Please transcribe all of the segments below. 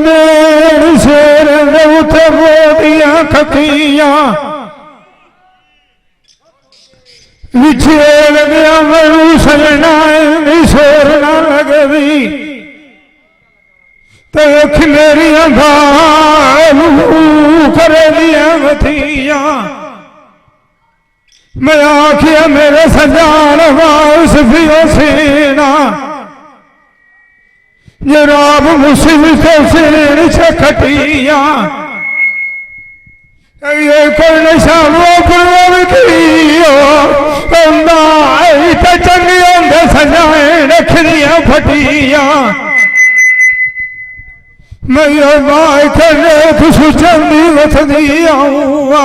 मेर शेर दे उते बोदियां खतियां विछेड़ गया मैनू सजना शोर ना लगदी ते अख मेरिया बालू करे दिया मथिया मैं आखिया मेरे सजान वाउस पियो सीना जराब मुसीबत सीन से खटिया ये कोई नशा वो गुरु कियो चंगी होंगे सजाए रखनिया फटिया मैं माए करे खुश चंदी वसदी आऊआ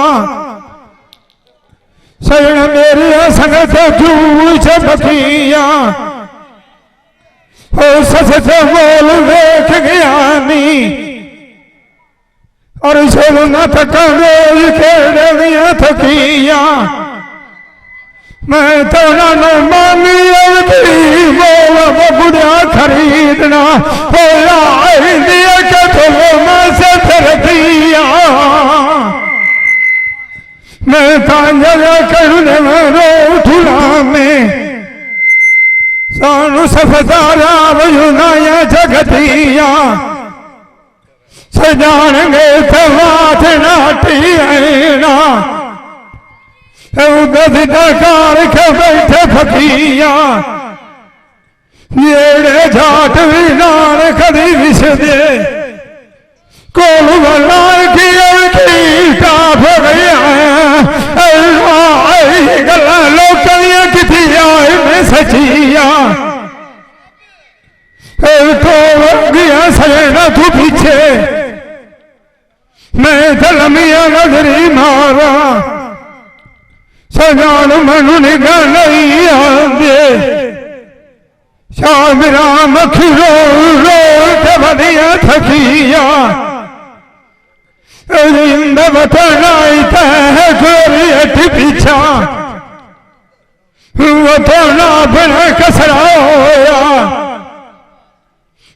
सजन मेरी संगत जू चमकिया सच से बोल देख गया नी और चलो न थका रोज खेड़िया थकिया मैं तो ना मानी बोल बुढ़िया खरीदना के तो मैं से फिरतिया मैं तांजला करने में रोठुला में सानू सफदारा वयुनाया जगतिया सजानेंगे तवाथ नाटी आईना कार के बैठे फकिया जेड़े जाट भी नान कदी विसदे कोल वाला की टाप गया गला लोकलियां किती आए में सचिया तो गया सजना तू पीछे मैं दलमिया नजरी मारा सजान मनु निगाह नहीं आंदे शाम राम खिरो रो के बदिया थकिया जिंद बतनाई तह गोरी पीछा वो तो ना बना कसरा होया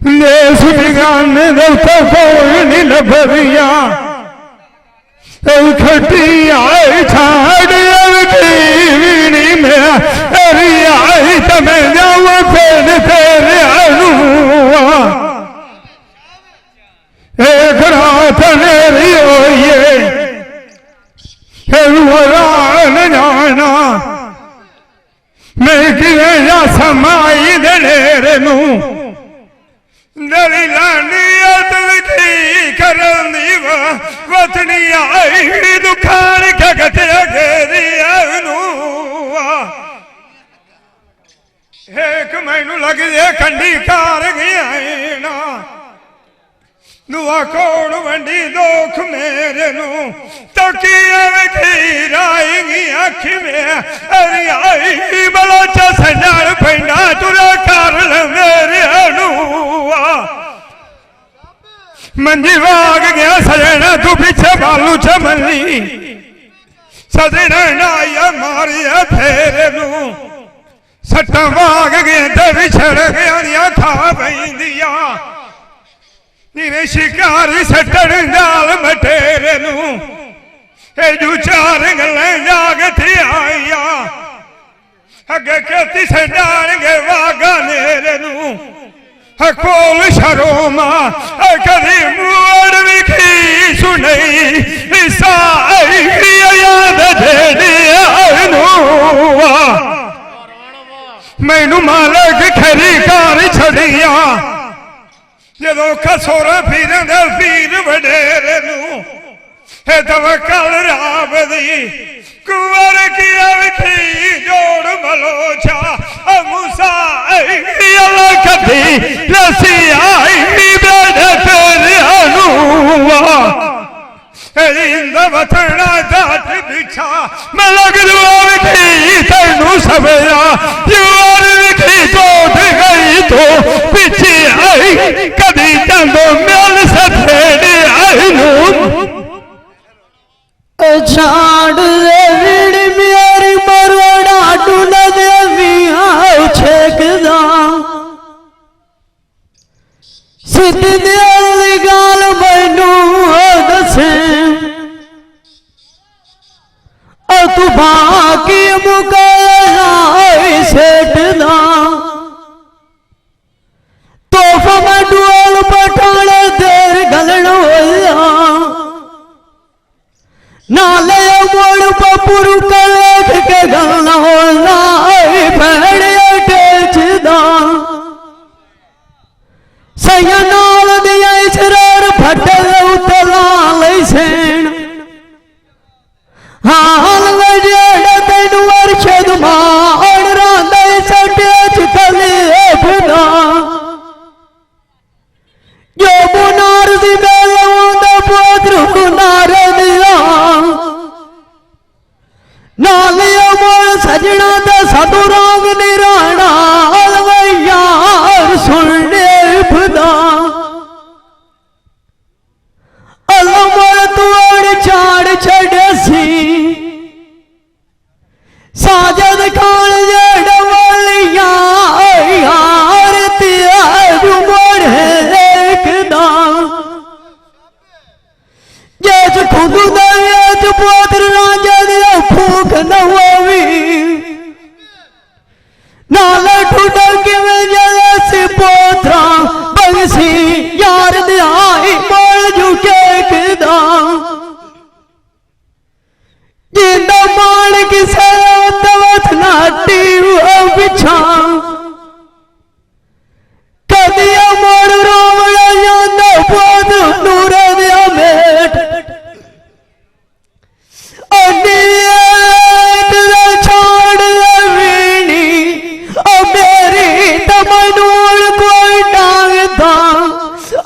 देश बिगान दे तो कोई नहीं लभरिया खटी आई छाड़ वीणी में अरी आई तो मैं जाऊँ फिर तेरे अनुआ एक रात नेरी होइए न जाना मैं किया समाई देरे नू दली लानियत लिखी करनी वतनी आई दुखान खगत घेरिया एक मैनू लग जे कंडी कार गया ना दुआ कोड़ वंडी दोख मेरे नू तो खीराएगी अख में अरे आई बलोचा सजान पेंडा तुरा कर मेरे अनुआ मंजी वाग गया सजना तू पीछे बालू चमली सजना नाया मारिया फेरे नू सट्टा वाग गया ते छड़ गया खा पैंदिया नीवे शिकारी सटन जाल मटेरे नू जू चार गलें जागती आईया अगे खेती से जाएंगे वागा नेरे नू कोल शरोमा कदी मुड़ विखी सुनई याद मैनू मालक खरी कार छड़िया जो खसोरा फिर पीर वडेरे नू कल राब दी कुंवर की अवखी जोड़ बलोचा मूसा कदी लसी आई इंद बथना जाट बिछा मैं लग तेनू सवेरा जुआर विखी तोड़ गई तो पीछे आई कदी चंदो मिल सथेड़े आई नू छाड़ दे वीड़ मेरी मरड़ा टून देविया छेकदा सिद्ध दे मुकाया सेठदा तोहफा में डोल पठाने देर गलन होया नाले मोड़ पपुरु कलेख के गलन होला भेड़िया टेचदा सैया नाल दिया इसरार फटल उतला लैसेन हाल वजेड़ तेन वर्षद माण रांदे सटेच कले खुदा जो बुनार दी बेलों दा पुत्र बुनार दिया नालिया मोड़ सजना दा साधु राग निराणा यार सुनने खुदा अल्लाह मोड़ तुआड़ चाड़ छड़े सी साजद खान जेड़ वालिया यार त्याग मोड़े एकदा जेच खुद दरियाच पोत्र राजा दिया फूक न होवी नाले ठुडा के में जैसे पोत्रा बंसी यार दिया मोड़ झुके एकदा जिंदा मान किसे तवत नाटी बिछा कदिया मोड़ रोवड़ा जांदा पोत नूर दिया मेट छोड़ वीणी मेरी तमनूर कोई डांगता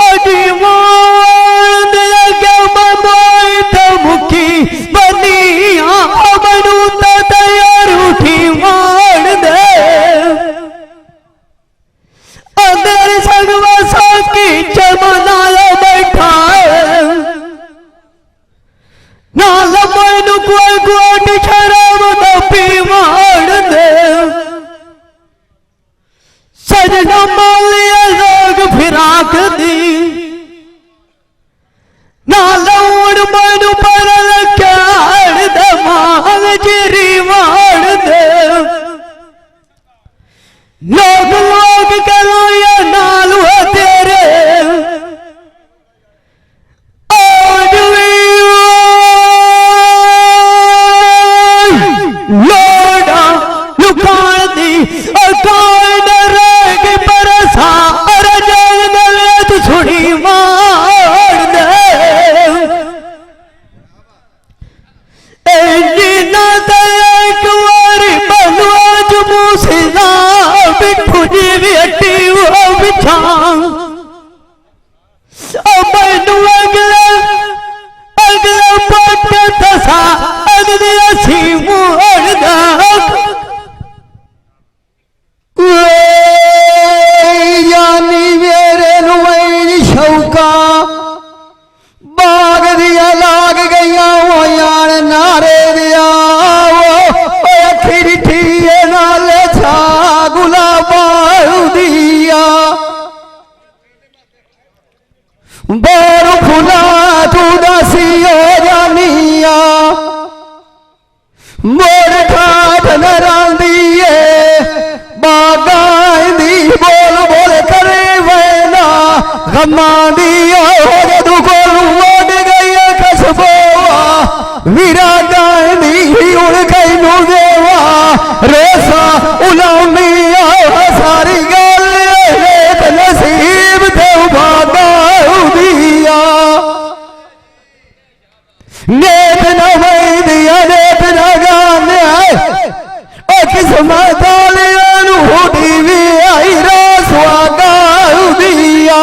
अडी मान दिया क्या मनोई मुखी बनिया मनु तैयार उठी मान दे अंदर संगवा साकी चमनाया बैठा नाल मनु कोई गोट शराब पी मान दे सजना मालिया लोग फिराक दी नालौड़ मनु परल क्याड़ दमाग जिरी वाड़ दे लोग लोग करो या नालू तेरे लोड़ा लुकान दी अकान रेग परसा अरजन दलेत छुड़ी मार दे एजिना एक वारी बलवाज मूसिला बिठू जी भी हटी वो बिछा मैनू अगले पट दसा अगली असी मोड़ दा यानी मेरे नुई शौका बाग दिया लाग गया वो यार नारे दिया अखिर ठीए नाले छा गुलाबा दिया बोर खुला तू दसी हो जानिया मोड़ ठाठ न रांदिए बागाई बोल बोल करे वैना गमा दिया दुखो उड़ गई खसबोवा वीरा गांधी उड़ गई नु देवा रेसा उलामिया सारी गल एक नसीब देव भागा दिया नेत न वही दिया नेत न गाने किस्मत वालियां नु हुडी भी आई रा स्वागा दिया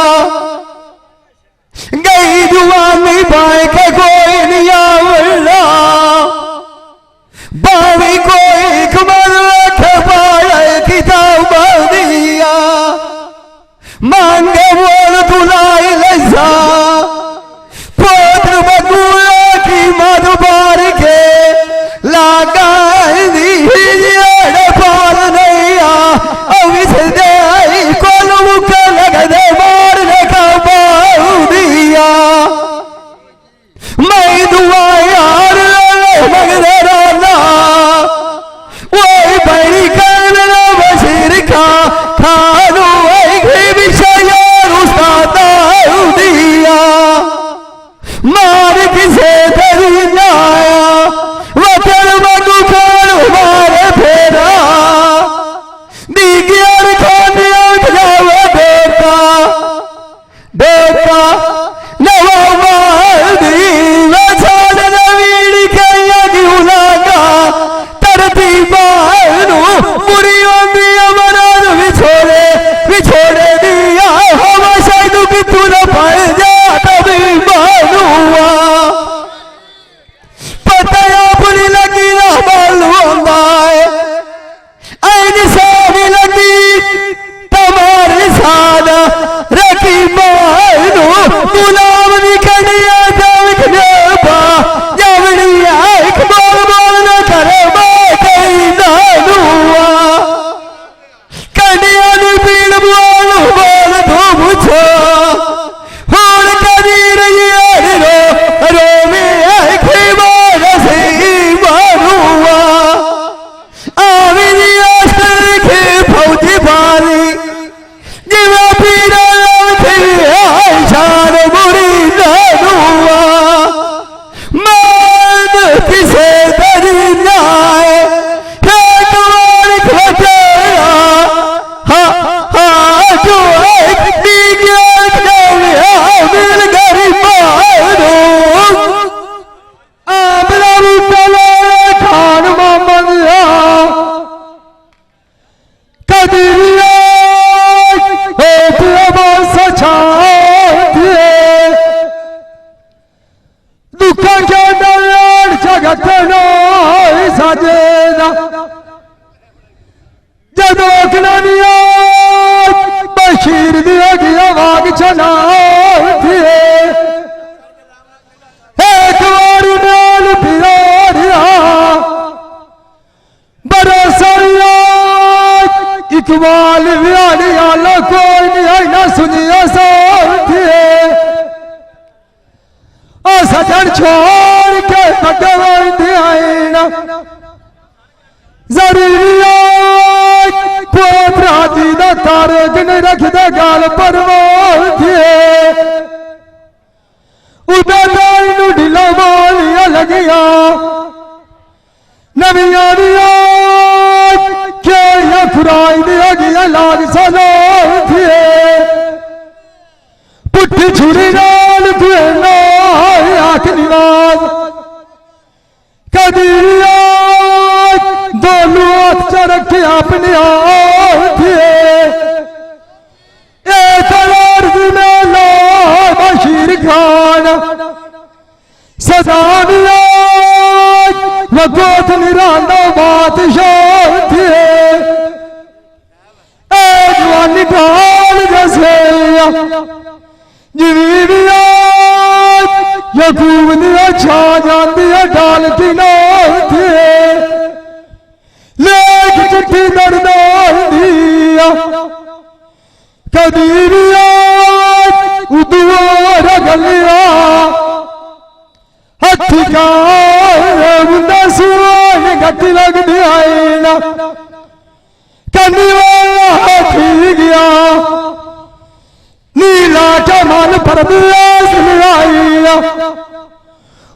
जो मिल गरी मारो आमला बुटले खान मोहम्मद कदरिया दुख जगत सजेदा जदों बशीर दिया गया वाग चना एक बार नाल पिया बरसैया इकबाल व्याली आला कोई नहीं ना सुनिया साथिए सजन छोड़ के कटवाइना जरूरिया पोतरा जी का तारे जिन रख दे गाल परवाह उदय ढिला मालिया लगिया नविया दिया क्या खुराई दिया गया लाग सलो पुठी छुरी नाल आख निवाज कदरिया दोनों हाथ च रखे अपने बशीर खान सदानिया वगोत निरांदा बादशाह जवानी ढाल जैसे जीविया यकूब ने छा जाती है डाल की थे लेख चिट्ठी दर्द दिया कदीरिया उदुआर गलिया हथी का सुन गति लग दिया कनी वाला हाथी गया नीला कमान पर दिया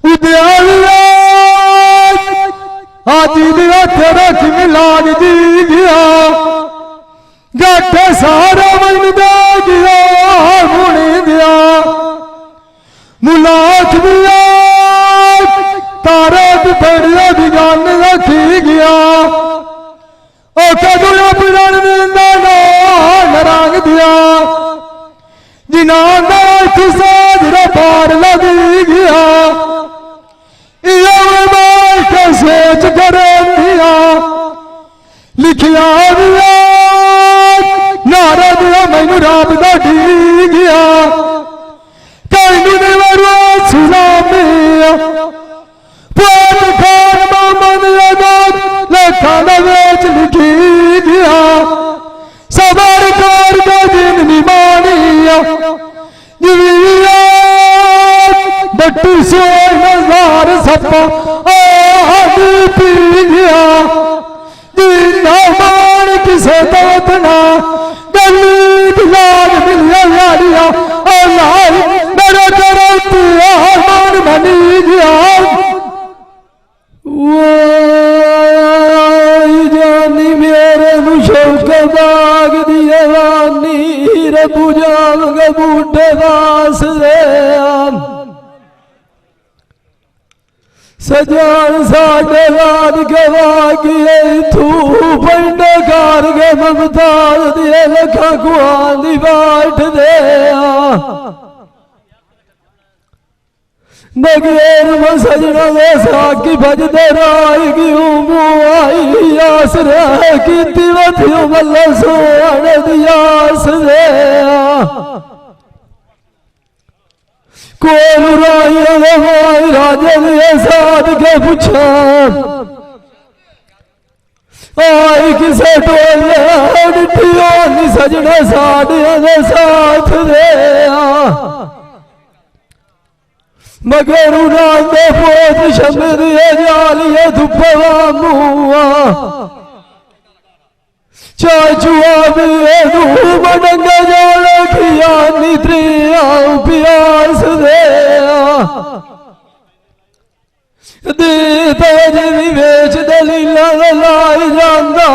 उद्यालिया आदि दिया तेरा कि मिलान दी गया गाठे सारा मन दे गया मुनी दिया मुलाक दिया तारा बढ़िया बिगान रखी गया ओ कदू अपना नरंग दिया जिन्होंने किसा पार लगी गया सोच कर लिखिया दिया नारा दिया मैनू रात का डी गया कई सुना पुत खान मोहम्मद लेखा वेच लिखी गया सबर कार का दिन निमानिया बट्टू सो नजार सपा पी गया जिंदा मान किसे दौतना गली लाल मिलिया यारिया मेरे करती मान बनी गया जानी मेरे मुशौक बाग दिए वानी रबू जाऊंगे बूढ़े दास रे सजान साढ़े रात के वागिए तू पंड कार के ममताज दिए लखा कुआं दी बाट दे नगेर में सजना दे साकी भजदे राई की आई आसरे की तिवथियों मल्ला सोने दियास दे कोल राजे दिए साथ के पूछा आई किसे टोले सजने साढ़े साथ दे मगर उन्होंने पोत शमर जालिए धुपवा मुआ चाचुआ भी धूप जाल किया निद्रिया प्यास दे वेच दलीला लाई जांदा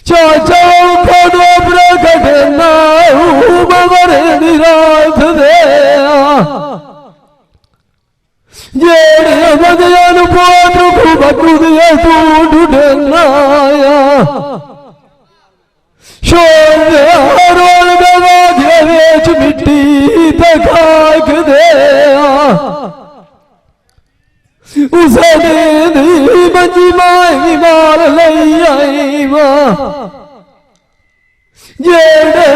चाचा बरे दी रात दे जेड़े बंदियां नूं पोत रखू बकू दिए तू ढूंढना शोर दे रोल दे वाजे विच मिट्टी ते खाक दे उसे दी मंजी माई मार लई आई मां जेड़े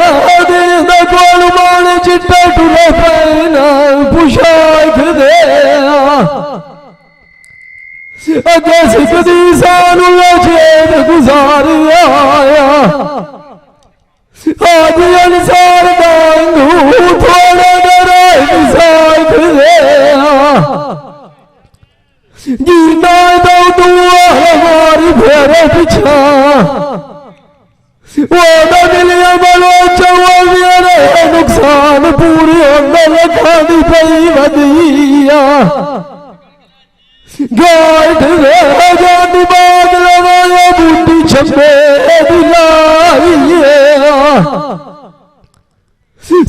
दिन दा कोल मान चिट्टे टुरे पैना पुशाक दे अगे सिकदी सानू जेद गुजार आया आज अंसार दांगू थोड़े डराए साख दे जीना दो दुआ हमारी फेरे पिछा वो मिलिया बलो चौल मेरे नुकसान पूरी होने लखा दी पई वधिया गाठ रे जाती बाग लगाया बूटी छपे दिलाइए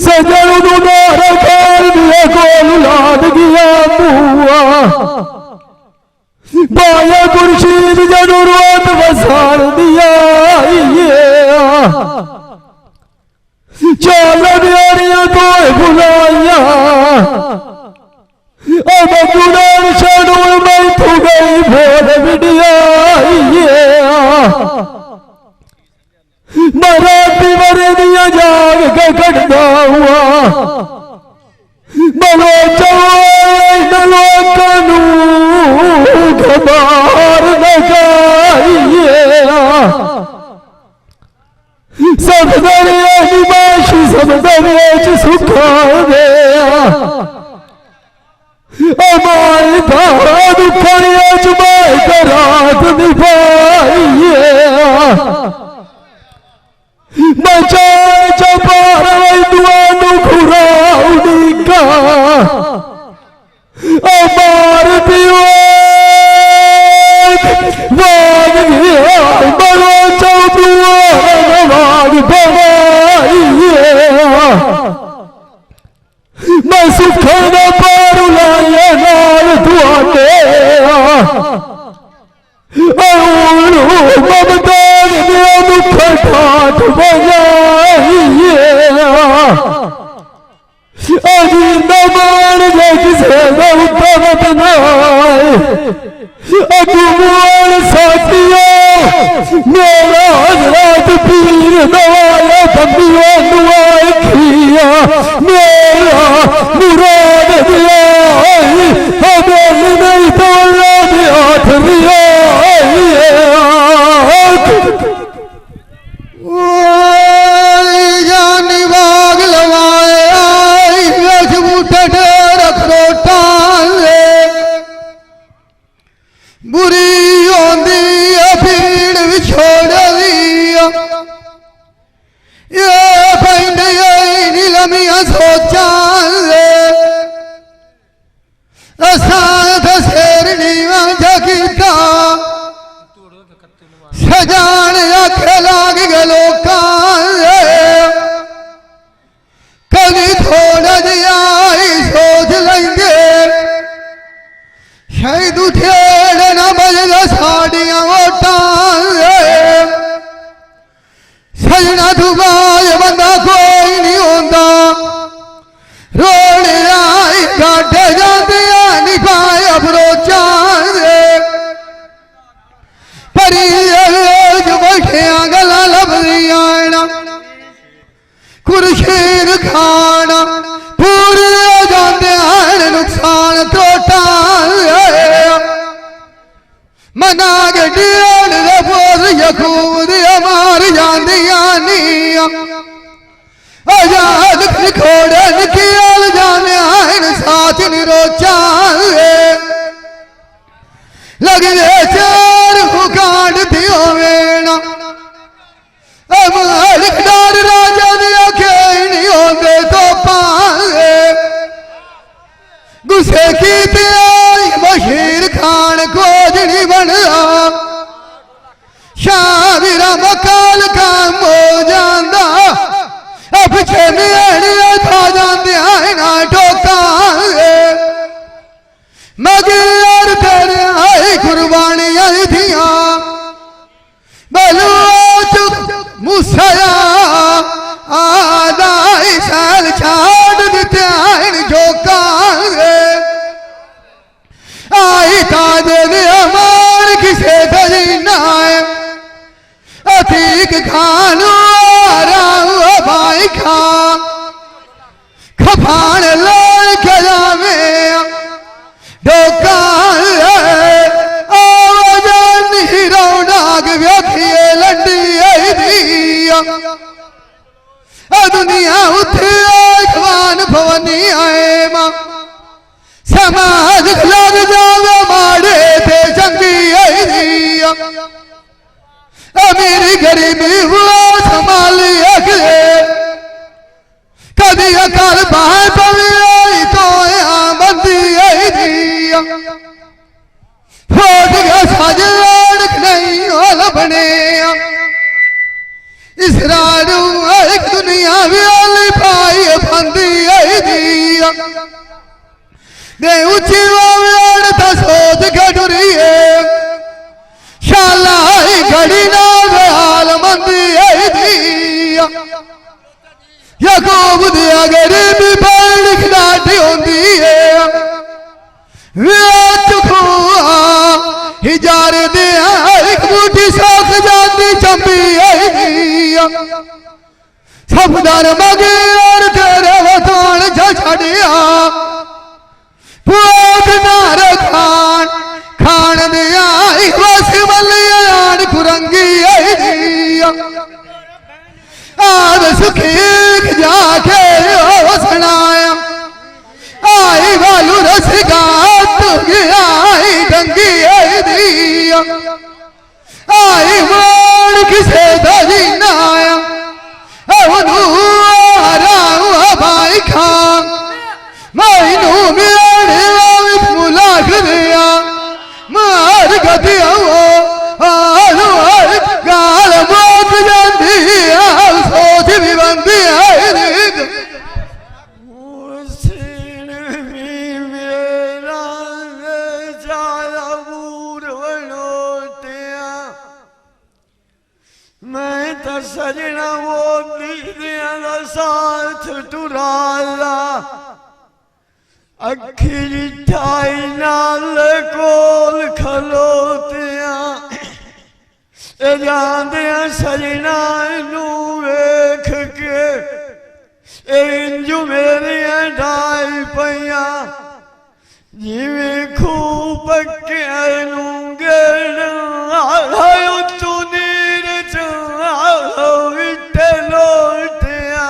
सजन दुनारा कार दिया कोल लाद गया बुआ बाया खुर्शीद जरूरत वसार दिया चल प्यारियां तो बुलाइया अब गुनार छड़ूल मैं तू गई भोल बिटिया मराठी मरे दिया जाग के कटदा हुआ बलो चलो कानू खबर लगाइए सब दरिया की बाशी सब दरिया च सुखा दे हमारी धाद खड़िया चुबाई करात निभाइए बचा चपार दुआनु खुराउनी का अमार पियो वाग गया बड़ो चौदुआ वाग भवाइए मैं सुखा न पारू लाया नाल दुआने ममताज दिया दुख ठाठ बजाइए अजी नमान जे किसे उत्तमत नाए अगुमान साथिया मेरा हजरत पीर नवाया बंदियों दुआए खिया मेरा मुराद दिया हमें नहीं तोड़ना दिया थरिया जानी बाग लगाए आई बूटे रखो टाले बुरी होंदी भीड़ विछोड़ दिया ये पिंड ये लमिया सोचा शेरनी जगीता सजान आखे लाग गलो कभी थोड़ा दिया सोच लेंगे शायद उठेड़ न बजगा साड़ियां वोटा सजना दुबाज बंदा कोई नहीं होता रोने आई काटे जाते निभाए अबरोचा परी बैठे गला लभदिया खुर्शीद खाना पूरे जाते हैं नुकसान तोटा मना गड्डियां बोल यकूद मार जांदिया नीया आजाद खोड़े निकल जाने हैं साथ निरोचा लगने चार हुकाट दियो वेना मालिकदार राजा दिया के नहीं होंगे तो पाए गुस्से की बशीर खान खोजनी बना शामिरा मकाल काम हो जाता अब छेड़ खड़ा आदाई साल छाड़ दिते आइन जोकांगे आई ताज दे अमार किसे दजी नाए अतीक खानो आराम भाई खा खफान लाल के जावे डोकान आवाज़ हीरो नाग व्यथिए लंडी आई दिया दुनिया उठे अखवान भवनी आए मां समाज लग जावे मारे थे जंगी आई दिया मेरी गरीबी हुआ संभाली अगले कभी अकाल बाहर पवी तो यहाँ बंदी आई दिया फौज का साजन नहीं वाला बने इस रानू एक दुनिया वाली भाई बंदी आई दिया दे ऊंची वाड़ था सोच के डुरी है शाला घड़ी ना हाल मंदी आई दिया याकूब दिया गरीबी पर खिलाटी होती है हिजार दिया एक बूटी साख जाती चंबी आई दिया सफदार मगे और तेरे वतन छड़िया पूत नार खान खान दिया एक वसी मलियान कुरंगी आई दिया आज सुखी जाके सुनाया आई वालू रस गात आई डंगी आई दिया आई मोड़ किसे दजी नाया भाई खान मैनू मेरे फूला खरिया मार गतिया गाल मोत जाती सोच भी बनती है मैं तो सजना वो दीदिया का साथ टुराला अखी जिठाई नाल कोल खलोतिया जांदिया सजना नू वेख के इंजू मेरिया ढाई पैया जिवें खूब पक्के नूंगे तू नीर विटे लोटिया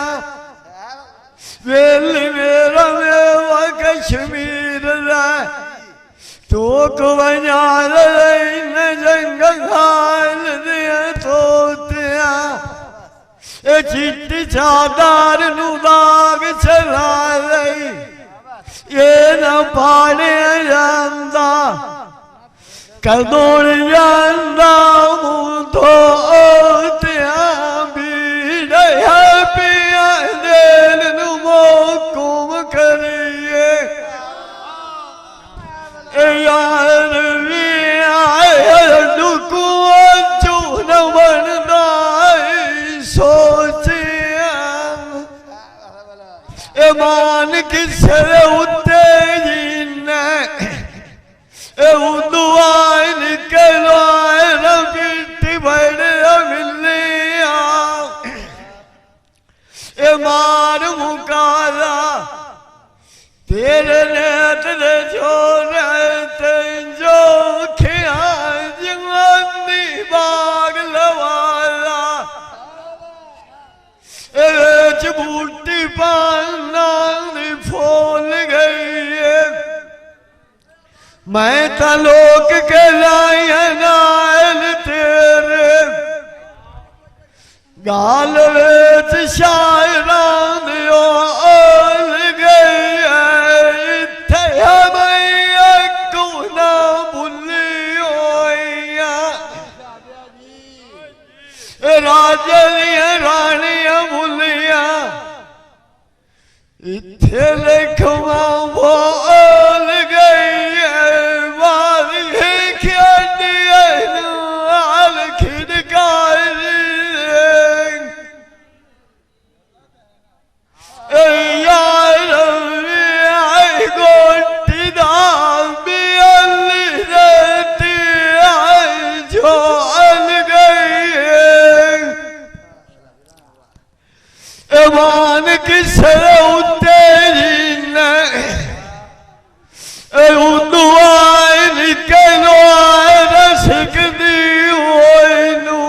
वेल मेरा मेवा कश्मीर तो कुवन्याल जंग खाल दिया तोतिया चिट्टी चादार नू दाग चला लई ये न पाने जांदा कदों जांदा मुँह धोतिया बीड़िया पिया दिल नू मोकुम करिए यार भी आए डुकुआ चून बनदा सोचिया ईमान किसे उत्ते जीने दुआई निकलो रबिटी बड़े मिलिया ईमान मुकाला तेरे नेत दे छोरे तेंजो खिया जवानी बाग लवाला बूटी पाना फूल गई है मैं तलोक के लाया नाल तेरे गाल वेच शायरान ओल गई है इत्थे मैया को ना भुली होया राजनिया रानिया भुलिया इत्थे लिखवा बोल गई है बाल खिड़काई किसे तेरी ने दुआए निकलो रसक दी होइनू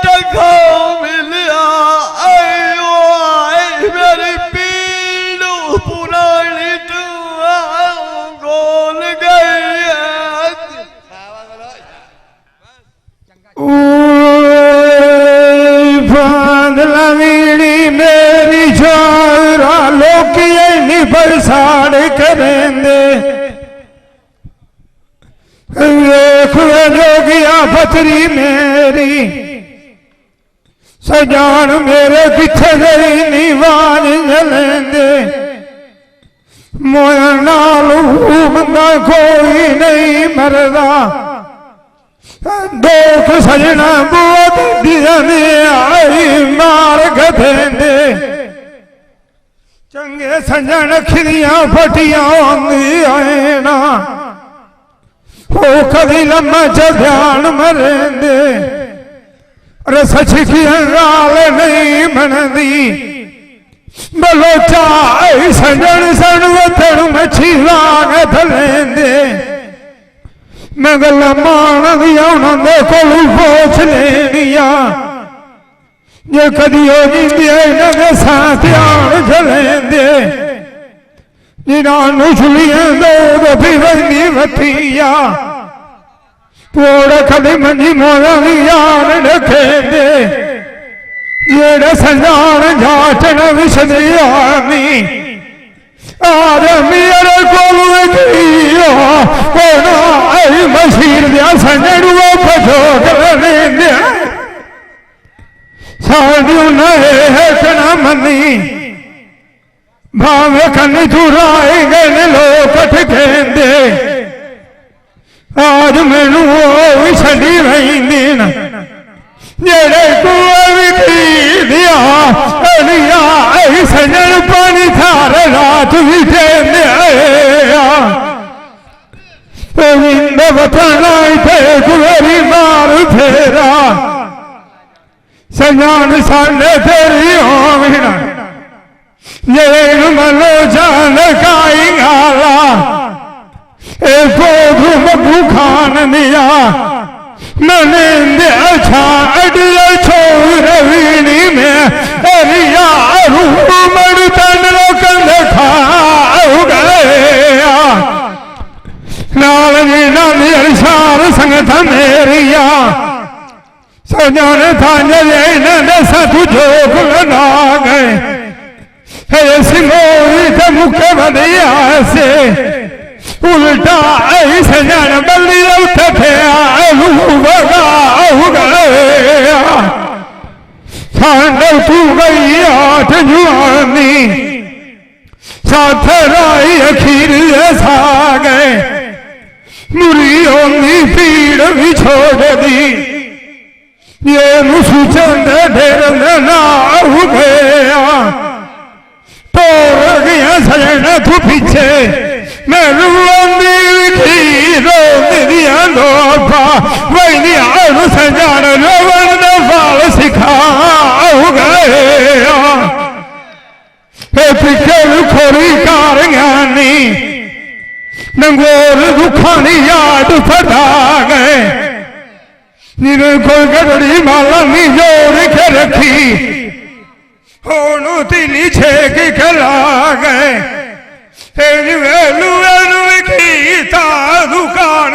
टका मिलिया आयो आए मेरी पीड़ू पुरानी दुआ गोल गई लवीड़ी मेरी छोरा लोग बरसाड़ करेंदे जोगिया पथरी मेरी सजान मेरे किथे गई नीवान जलेंदे मोया नालू बंदा कोई नहीं मरदा दोख सजना बहुत दिया आई मार गधेंदे चंगे सजन खिरिया फटिया आए ना हो कभी लम्मा च ध्यान मरेंदे रसच की गाल नहीं बनदी बलोचा सजन सन वतन मछी लाग थलेंदे मैं गल मान दिया उन्होंने कोल पोछ लेनिया जे कदी हो जी साथ आन चलेंदे जिन्होंने छुलियां दो फिरनी वतिया तोड़ कदी मंजी मोया यार रखेंदे जेड़े संजान जाचन विसदी आमी मेरे कोल मशीर दिया संजू पछोक लेंदे साड़ू न मनी भावे कन चुराए गए लोग कहते आज मैनू भी छड़ी रही दिन जेड़े दिया सजन पानी थार रात भी बतना गुरी मार फेरा सजान साढ़े तेरी होना जे मलो जान काई गाला मबू खान दिया मैंने रवीनी में मड़ तन कंध खाओ गया नाल जी अरसार संगत मेरिया सजन थाने सतु जोग लगा गए सिंगोरी मुखे बदिया से उल्टा सजन बल्ली उठे गया तू गई आठ जुआनी साथ राई अखीर सा गए मुरी होनी पीड़ भी छोड़ दी ये मुसुचंद ढेर ना हो गया तोड़ गया सजन तू पीछे मैं रोंदिया दोफा वही सजन रोवन फाल सिखा गया पिछे खोरी कार ज्ञानी नंगोर दुखानी याद फटा गए जिन्हें कोई गड़ड़ी माला नी जोड़ के रखी होनू तीली छेक खला गए दुकान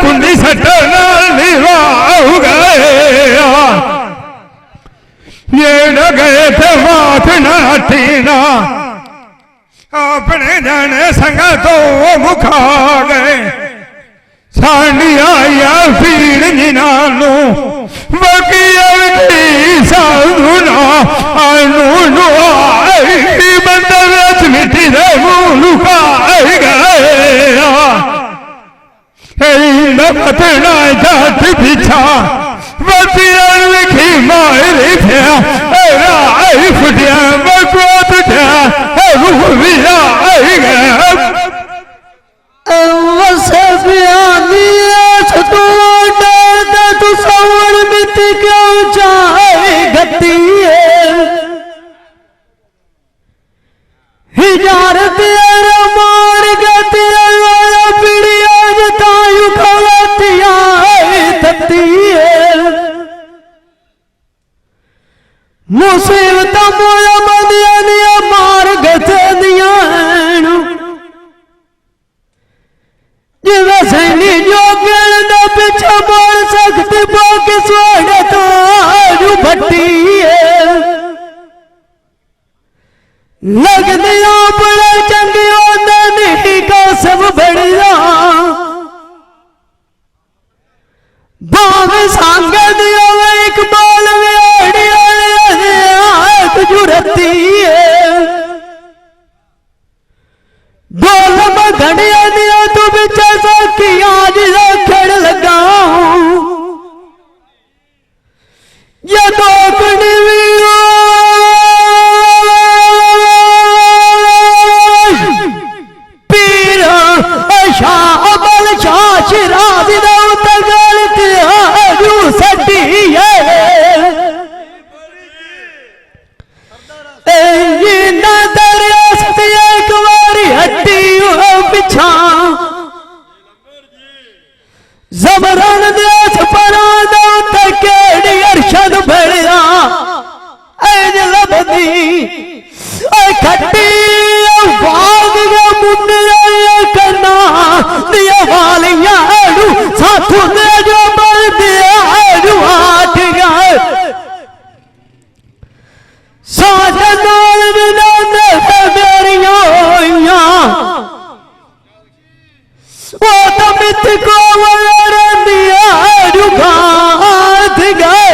कुंडी सट गया ये न गए थे बात न हटीना अपने जाने संग तो मुखा गए साड़िया या पीड़ जिनानू साधुना बंदर मिट्टी दे लुका गया बतना जात पीछा बतिया लिखी मारी फुटिया बकवात गया सकती है मुसीबत मोया बंदिया दिया मार गथे दिया जिवे सैनी जो गिरना पीछे बोल सकती बाकी सोने तो आजू भट्टी है लग दिया बड़े चंगियों ने नहीं का सब बढ़िया बाग सांग दिया एक बाल जुरती है डोल में घड़िया दिया तू बिचा की आज खेड़ लगा ये तो पीर शाह बल शाह शिराज गलती सटी है एक बारी हट्टी पिछा जबरन देश परा केड़ी अरशद भड़िया ऐज लभदी खट्टी बाग मुंडिया करना दिया वालिया साथू दे जो बल दिया हाथ गए साजनाल बिना मेरिया वो तो मिथ को दिया रुखात गए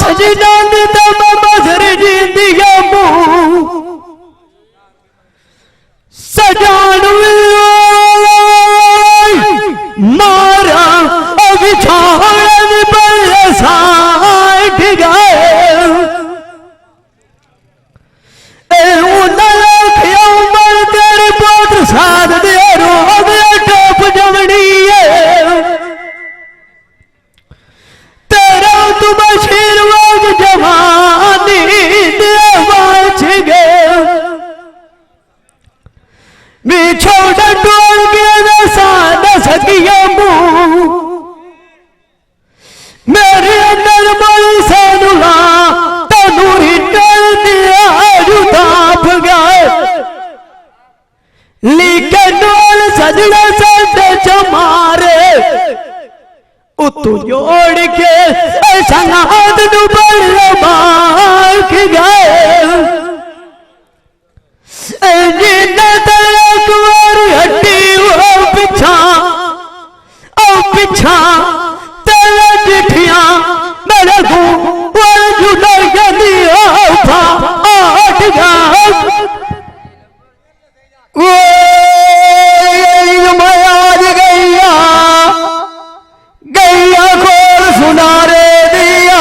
सजी डांद तब मजर जिंदिया मुँह सजान मारा अभी छाड़ बल साठ गए उमर तेरे पुत्र साध दे रोग टोप जमनी तेरा तुम आशीर्वाद जवानी बच गए बिछो डोल के साध सकिया मुँह मेरे अंदर बड़ी सैनुला तनूरी कर दिया रुताप गए लेकिन डोल सजड़ा सजते चमारे उतु जोड़ के संगात डूबड़ बाख गए जिन्ना तक वारी हट्टी वो पिछा तेरे चिट्ठियां मेरे को जुड़ा दिया आठ मैं आज गैया खोल सुना रे दिया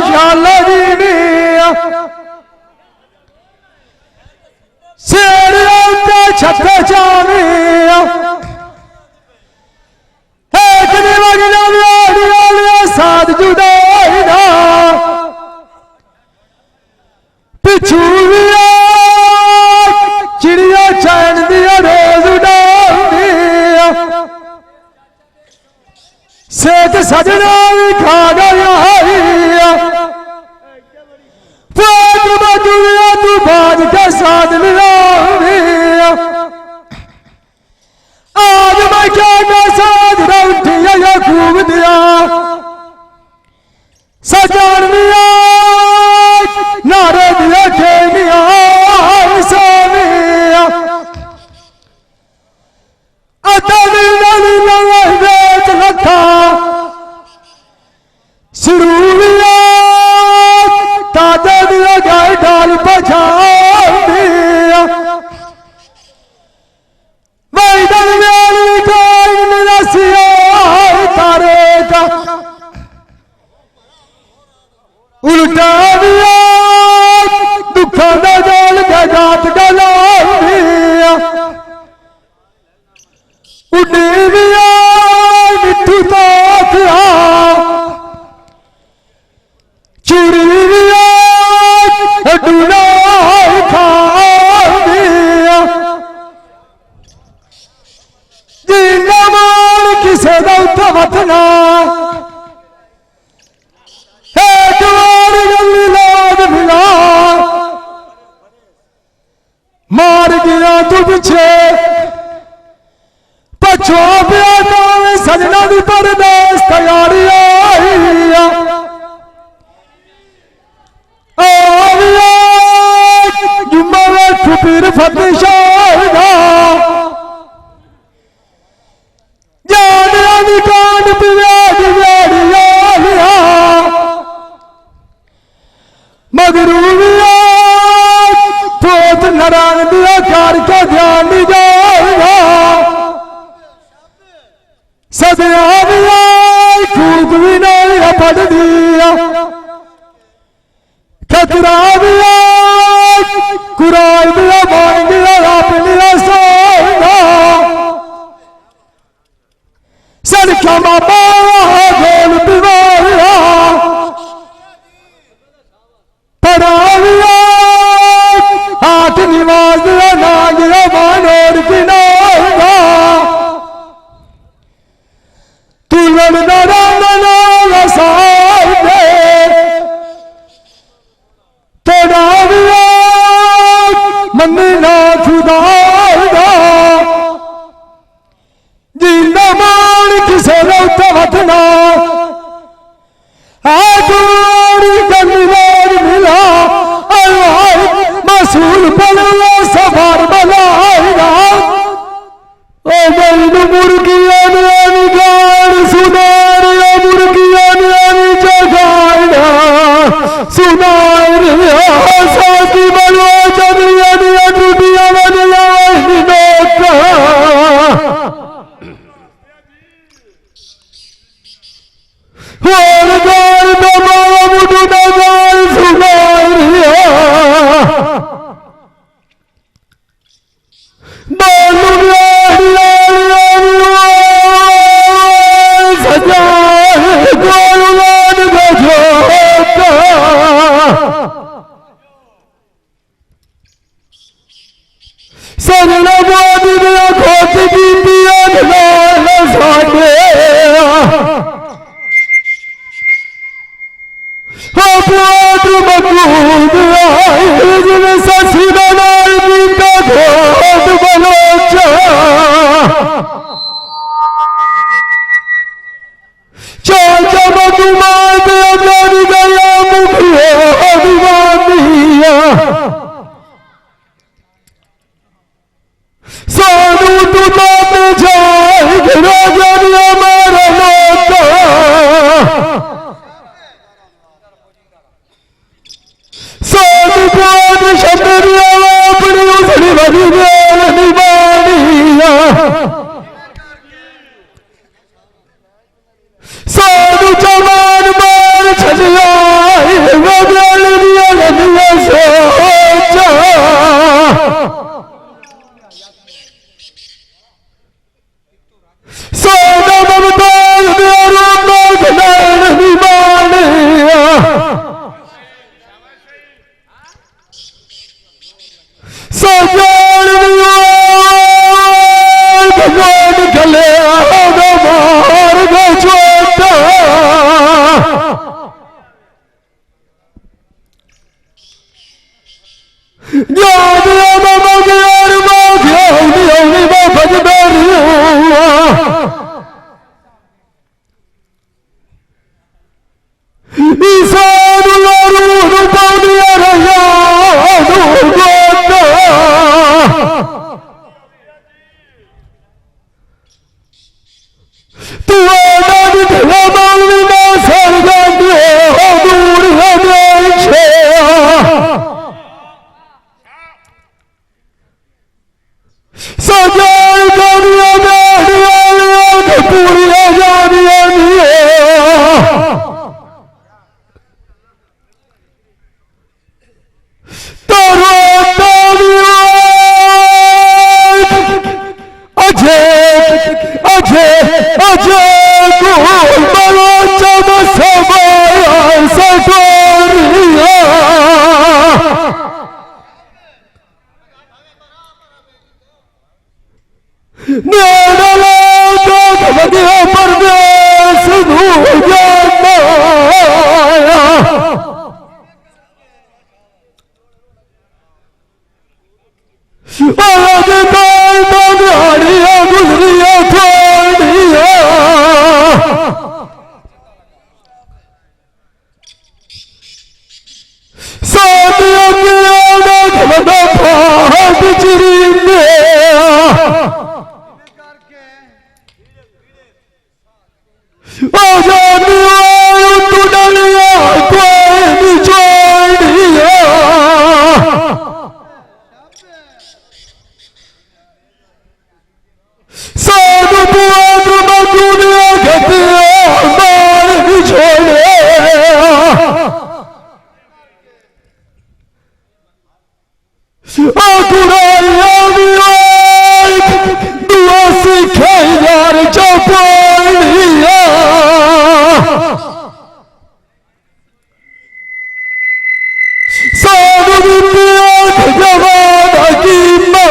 शाला दी शेर छत जाने साथ जुदाई ना पिछू चिड़िया चैन दिया रोज उड़ानी सेठ सजना भी खा गया तू बाज के साथ मिला आज मैं क्या साथ रउठिया खूब दिया सजान दिया नारे दिया खेलिया सामिया अता बेच रखा सिरूलिया ताजा दिया गाय डाल बजा दिया वैदन में गाय निरसिया तारे का उल्टा दिया दुखा का जाल गजात गला दिया उड़ी दिया मिठू ताथ चूड़ी दिया डूना खा दिया जिन्ना मान किसे का उत्था वतना मार गया तू पिछे पछो पिया सजना की परदेस तैयारी जुम्मा में फुपीर फतेह शाह जान कान पिया मगरूबिया पोत नारायण दिया कार का ध्यान नहीं जाएगा सदया दिया फूक भी नहीं पढ़ दिया खतरा दिया कुरान दिया मान दिया आप लिया सोगा सर क्षमा पाया गोल पिवाया पढ़ाया हाथ निवास दिया ना गिरा मानोर किनारा तू लड़ना रामना साथ तेरा दिया मन्नी ना खुदागा जिंदा मान किसे रोता वतना मिला मसूल बना सवार बनाएगा ओ गई मुर्गिया ने गाड़ सुनार मुर्गिया ने जगाड़ा सुनार साथी बनो चंद्रिया ने टूटिया बनिया और गाल दबाया मुझे गाल सुनारिया सजा गोलवान गजोता सजना बादी ने खोज की पिया साढ़े ससी का घोट बलोचा चार चमक मार गया मुखिया साधु तू बात जाए राजा मारा लोटा अपनी उसने बड़ी निभानिया साधु जवान मार छलिया ਜਾਂਦੀਆਂ ਮੈਂ ਮੰਗਿਆਰ ਮਾਖਿਆ ਆਉਂਦੀ ਮੈਂ ਭਜਦਾ ਰਿਆ ਈਸਾਨ ਲਾਰੂ ਨੂੰ ਪਾਉਂਦੀਆਂ ਰਹੀਆਂ ਨੂੰ ਗੋਤਾ ਤੂੰ ਆਣਾ ਦਿਖਲਾ ਮਾਲਵੀ ਨਾ ਸਰ ਜਾਂਦੀ ਹੋ ਦੂਰ ਹੈ ਛੇ ਸਜਾਈ ਜਾਨੀਆਂ ਜਾਨੀਆਂ ਤੇ ਪੂਰੀਆਂ ਜਾਨੀਆਂ ਨੀ ਤਾਰੋ ਤਾਰੀਆਂ ਅਜੇ ਅਜੇ ਅਜੇ ਕੋਈ ਮਲਾ ਚਮ ਸਮਾਇਆ ਸਟੋਰੀਆਂ ਨੇੜੇ ਲੋਕ ਵਧੀਆ ਪਰਦੇਸ ਨੂੰ ਜਾਂਦਾ ਆਜ ਕਾਲ ਤੋਂ ਦਿਹਾੜੀਆਂ ਗੁਜ਼ਰੀਆਂ ਥੋੜੀਆਂ ਸਾਡੀਆਂ ਕਿਆਂ ਦਾ ਖਲਦਾ ਫਾਟ ਚਰੀਂਦੇ ਆਜ਼ਾਦੀਆਂ ਤੂੰ ਡਲੀਆਂ ਕੋਈ ਨਹੀਂ ਛੋੜੀਆਂ ਸਾਧੂ ਪੁਆਧ ਮਗੁਨੀਆਂ ਘਟੀਆਂ ਮਾਰ ਨਹੀਂ ਛੋੜਿਆ ਆ ਕੁੜਾਈਆਂ ਵੀ ਦੁਆ ਸਿੱਖੇ ਯਾਰ ਚੌਪਾਈਆਂ ਸਾਧੂ ਦਿੱਤੀਆਂ ਜਵਾਨ ਹਕੀਮਾਂ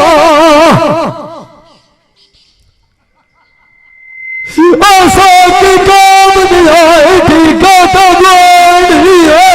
ਆਸਾ ਕੀ ਕਾਮ ਦਿਆਏ ਠੀਕਾ ਤਾਂ ਗੋੜੀਆਂ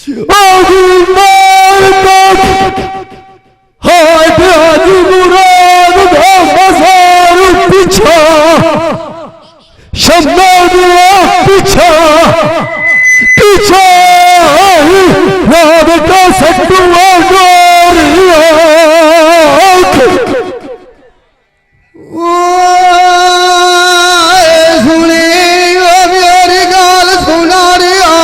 ਆਜੀ ਮਾਰਕ ਹਾਏ ਪਿਆਜੀ ਮੁਰਾਦ ਦਾ ਮਜ਼ਾਰ ਪਿਛਾ ਸ਼ਮਾ ਦੀਆਂ ਪਿਛਾ ਪਿਛਾ ਨਾਦ ਦਾ ਸੱਟੂਆ ਗੋਰੀਆਂ ਸੁਣੀ ਮੇਰੀ ਗੱਲ ਸੁਣਾ ਰਿਆ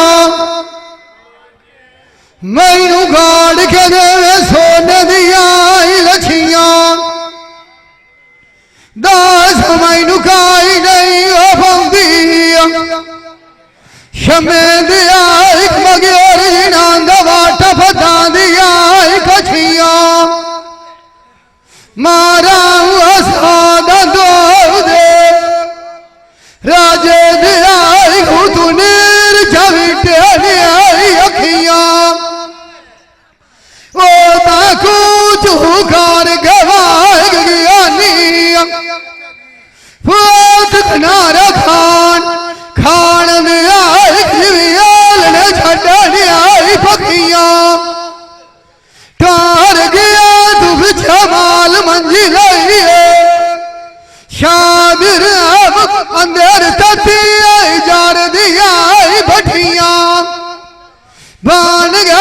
ਮੈਨੂੰ ਗਾੜ ਕੇ ਦੇਵੇ ਸੋਨੇ ਦੀਆਂ ਲੱਛੀਆਂ ਦਾਸ ਮੈਨੂੰ ਕਾਈ ਨਹੀਂ ਉਹ ਪਾਉਂਦੀ ਸ਼ਮੇ ਦੀਆਂ ਇੱਕ ਮਗਿਆਰ ਜਿਨਾਂ ਦਾ ਵਾਟ ਫਦਾਂ ਦੀਆਂ ਇੱਕ ਅੱਛੀਆਂ ਮਾਰਾ ਅਸਾਦਾ ਦੋ ਦੇ ਰਾਜੇ ਦੀਆਂ ਇੱਕ ਤੁਨੀਰ ਜਵਿਟੇ ਦੀਆਂ ਅੱਖੀਆਂ ਉਹ ਤਾਂ ਕੁਝ ਘਰ ਗਵਾਏ ਗਿਆਨੀ ਫੋਟ ਕਨਾਰਾ ਖਾਨ ਖਾਣ ਦੇ ਆਈ ਜਿਵੇਂ ਨੇ ਛੱਡਣ ਆਈ ਪੱਖੀਆਂ ਟਾਰ ਗਿਆ ਤੂੰ ਜਮਾਲ ਮੰਜੀ ਲਈਏ ਸ਼ਾਦਰ ਅੰਦਰ ਤਤੀ ਆਈ ਜਾਰ ਦੀ ਆਈ ਭੱਠੀਆਂ ਬਾਣ ਗਿਆ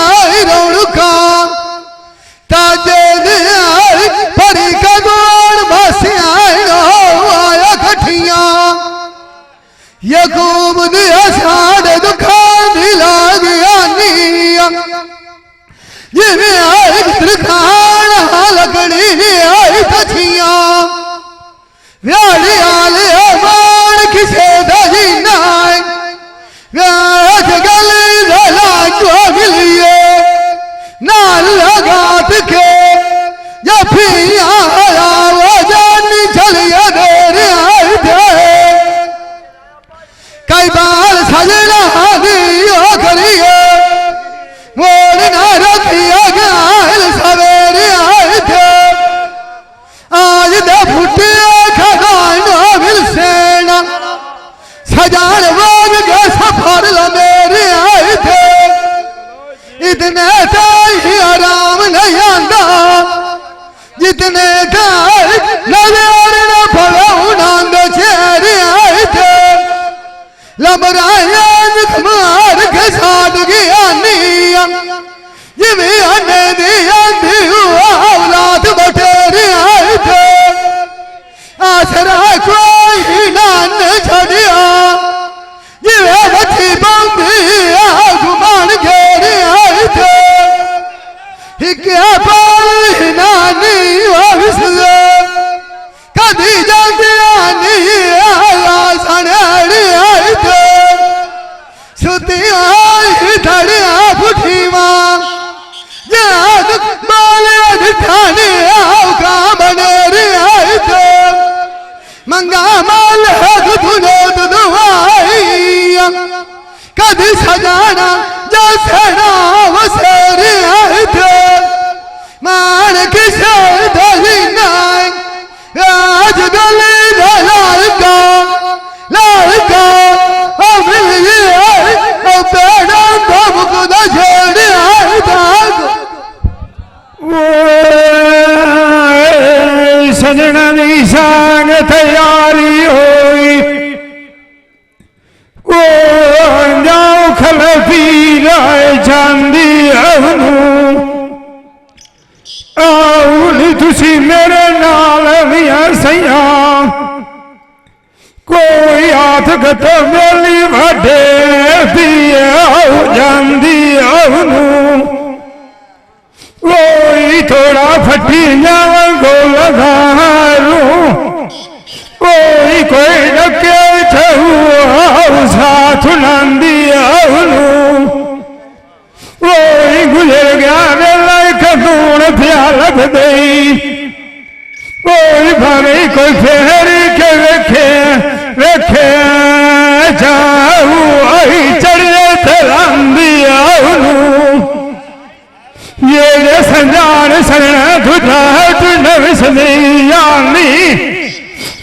ਆਈ ਰੌਣਕਾਂ ਤਾਜੇ ਦੇ ਆਈ ਭਰੀ ਕਦੋੜ ਬਸਿਆ ਆਇਆ ਖੱਠੀਆਂ ਯਕੂਬ ਦੇ ਸਾਡੇ ਦੁੱਖਾਂ ਦੀ ਲਾਗੀ जिमें आई त्रिखान लकड़ी आई कछिया व्याली आले मान किसे दही नाय व्याज गली दला को मिलिए नाल लगात के या फिया वो जानी चलिए देर आई थे कई बार सजना दियो करिए मोड़ ना रखिया गाल सवेरे आए थे आज दे फुटे खदानो मिल सेना सजान वाग के सफर मेरे आए थे इतने तो ही आराम नहीं आंदा जितने गाय नजर न पड़ो नांद चेहरे आए थे लबराया मार के साथ गया निया जिमें आने दिया औलाद बटेरे आए थे आसरा कोई नान छड़िया जिमें बची बंदी घुमान घेरे आए थे क्या पाल नानी वापिस कभी जाती आनी सने आए थे सुती आई धड़िया फुटी मां याद माले ठाने आओ का बने रे आए थे मंगा माल धुनो दुआई कभी सजाना जैसे नाव से रे आए थे मान किसे दही नाय आज गली लड़का लड़का सजना दी सांग तैयारी होई ओ जाओ खल पी राय चांदी अवनू आओ तुसी मेरे नाल मिया सैया कोई हाथ गत मेली वाडे पिए आओ जांदी अवनू कोई थोड़ा फटी जावा गोल घारू कोई डके छू आओ साथ नांदी अवनू कोई गुजर गया वेला खतून प्याल दई कोई भावे कोई फेरी के वेखे वेखे जाऊ आई चढ़े तलांदी आऊं ये संजान सरण तुझा तू नविस नहीं आनी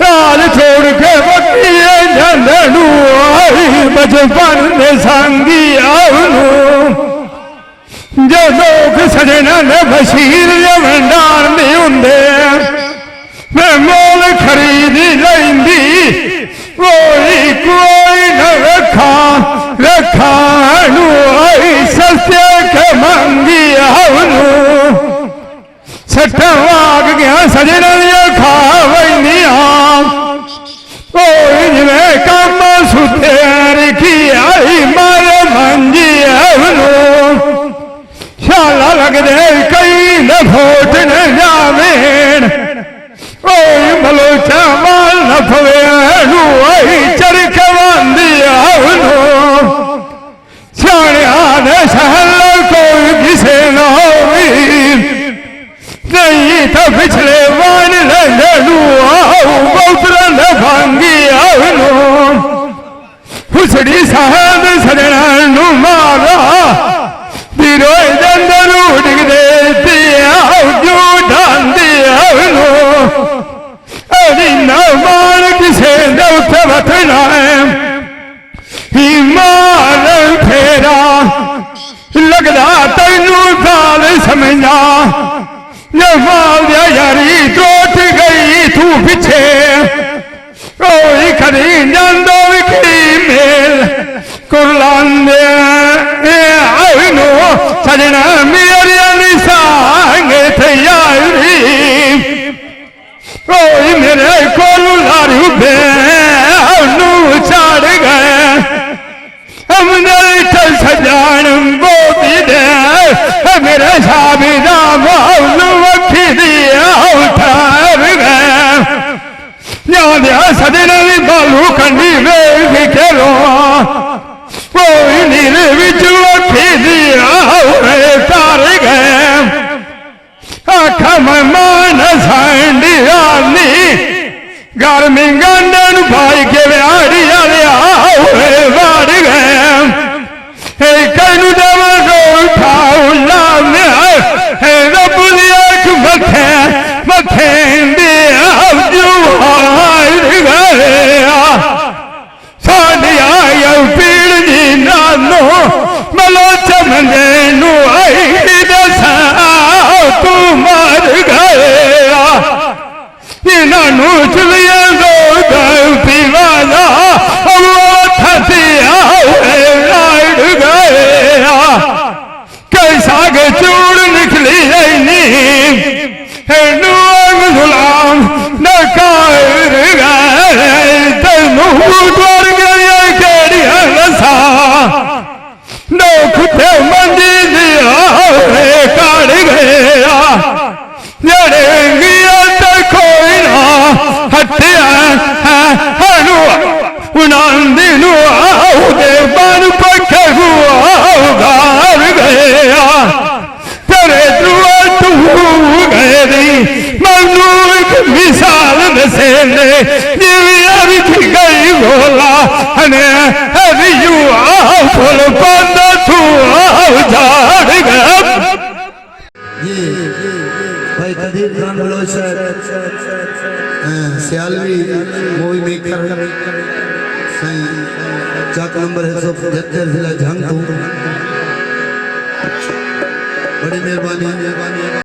आज छोड़ के बकिए जंदू आई बचपन ने सांगी आऊं जो लोग सजना ने बशीर जमंडार नहीं होंगे मैं मोल खरीदी लेंदी कोई न रखा रखा सस्ते के मंगी सट्टा वाग गया सजना खा वही कोई जिमें कम सुते रखी आई मारे मंजी शाला लग दे कई न फोट न जावेन ओए बलोचा माल न फवे आई चरख बांधी आवनो सियाने आने सहल कोई किसे न होई नहीं तो पिछले वन लू आओ बौतरा न भांगी आवनो हुसड़ी सहद सजना नु मारा बीरो जंदर उड़ देती आओ जो डांदी आवनो अरे न मान किसे दौत बतना मार फेरा लगदा तेनू काल समझा माल यारी टोट गई तू पिछे कोई खड़ी जांदो विखड़ी मेल कुरलांदे आइनो सजना मेरी निशांग तैयारी कोई मेरे को लारू बे चढ़ गए हमने चल सजान बोती दे मेरे साहब मथेंदे जुहार गया सानिया पीड़ जी नानो मलो चमंदे नु आई दसा तू मर गया इन्हों चलिए दो पीवाना वो थसिया लड़ गया कैसा के चूड़ निकली गुलाम न कर गए तेनू द्वार गए केड़िया रसा नोख थे मंदी दिया काट गया लड़ेंगिया तो कोई ना हटिया हनु उनांदी नु आउदे बन पखे गार गया तेरे दुआ तू गई मनु एक मिसाल दसे ने जिवी गई बोला हने हरियू आ फुल बंद तू झाड़ गया ये भाई कदीर खान बलोच सियालवी मूवी मेकर सही चाक नंबर 175 जिला झंग बड़ी मेहरबानी